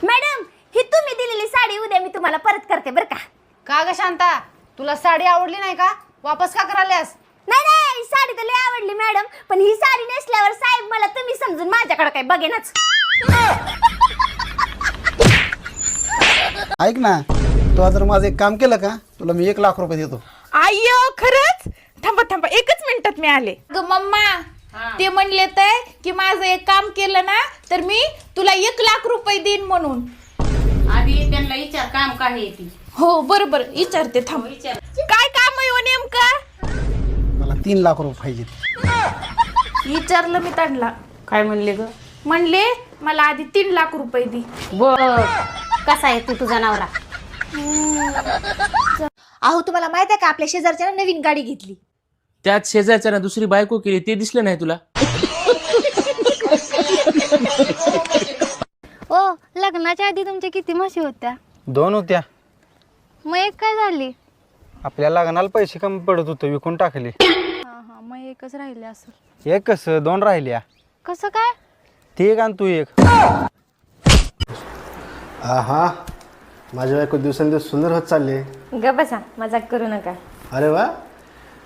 Madam ही तुम्ही दिलेली साडी उद्या मी तुम्हाला परत करते बरं का. का ग शांता, तुला साडी आवडली नाही का? वापस का करायल्यास? नाही नाही, साडी तर लय आवडली मॅडम, पण ही साडी नेसल्यावर साहेब मला तुम्ही समजून माझ्याकडे काय बघेनच. ऐक ना, तू जर माझं एक काम केलं का तुला मी 1,00,000 रुपये देतो. आयो खरंच? थांबा थांबा, एकच मिनिटात मी आले. ग मम्मा, ते म्हणले तर की माझं एक काम केलं ना तर मी तुला 1,00,000 रुपये देईन म्हणून. आधी त्यांना विचार काम काय आहे ती. हो बरोबर विचारते, थांब. काय काम आहे हो नेमकं? मला 3,00,000 रुपये पाहिजे. विचारलं मी त्यांना. काय म्हणले ग? म्हणले मला आधी 3,00,000 रुपये दे. बघ कसा आहे तू तुझा नवरा. अहो तुम्हाला माहित आहे का आपल्या शेजारच्या नवीन गाडी घेतली. त्यात शेजारच्या दुसरी बायको केली ते दिसलं नाही तुला? ओ लग्नाच्या आधी तुमच्या किती म्हशी होत्या? 2 होत्या. मग एक काय झाली? आपल्या लग्नाला पैसे कमी पडत होते, विकून टाकले. हा मग एकच राहिली असेल. एक कसं 2 राहिल्या. कसं काय? ते एक आणि तू एक. आहा, माझ्या बायको दिवसेंदिवस सुंदर होत चालले. ग बसा, मजाक करू नका. अरे वा,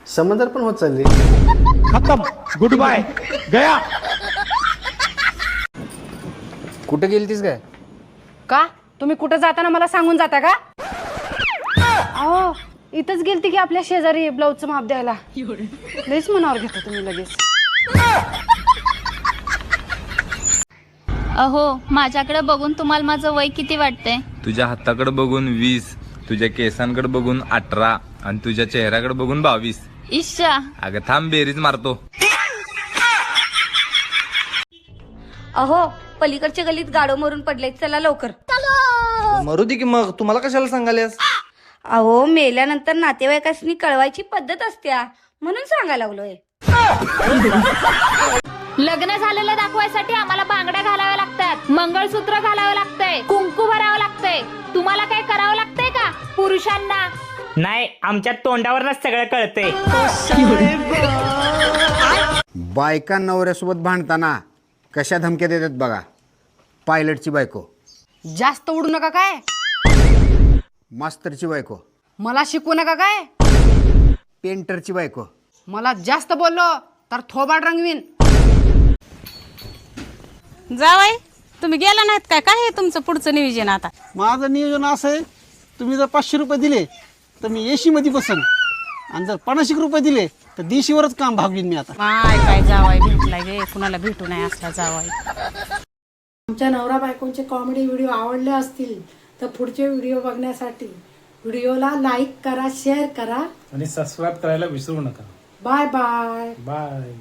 समंदर पण होत चालले. खत्म, गुड बाय, गया. कुठे गेलतीस काय? का तुम्ही कुठं जाताना मला सांगून जाता का? अहो इथंच गेलती की आपल्या शेजारी ब्लाऊजचं माप द्यायला. लईच मनावर घेता तुम्ही लगेच. अहो माझ्याकडे बघून तुम्हाला माझं वय किती वाटतंय? तुझ्या हाताकडे बघून 20, तुझ्या केसांकडे बघून 18 आणि तुझ्या चेहऱ्याकडे बघून 22. इश्शा. अगं थांब, बेरीज मारतो. अहो पलीकडच्या गलीत गाडो मरून पडले, चला लवकर. मरू दे की मग, तुम्हाला कशाला सांगायलास? अहो मेल्यानंतर नातेवाईकांनी कळवायची पद्धत असत्या म्हणून सांगायला लागलोय. लग्न झालेलं दाखवायसाठी आम्हाला बांगड्या घालाव्या लागतात, मंगळसूत्र घालावं लागतंय, कुंकू भरावं लागतंय. तुम्हाला काय करावं लागतंय का पुरुषांना? नाही, आमच्या तोंडावरच सगळं कळतंय. बायका नवऱ्यासोबत भांडताना कशा धमक्या देतात बघा. पायलटची बायको, जास्त उडू नका काय. मास्तरची बायको, मला शिकवू नका काय. पेंटरची बायको. मला जास्त बोललो तर थोबाड रंगवीन. जावाई, तुम्ही गेला नाहीत काय? काय आहे तुमचं पुढचं नियोजन आता? माझं नियोजन असं आहे, तुम्ही जर 500 रुपये दिले तर मी AC मध्ये बसन, आणि जर 50 रुपये दिले तर देशीवरच काम भागवीन मी आता. काय जावाई भेटलाय गे, कुणाला भेटू नाही असला जावाई. आमच्या नवरा बायकोंचे कॉमेडी व्हिडिओ आवडले असतील तर पुढचे व्हिडिओ बघण्यासाठी व्हिडिओला लाईक करा, शेअर करा आणि सबस्क्राईब करायला विसरू नका. Bye bye. बाय.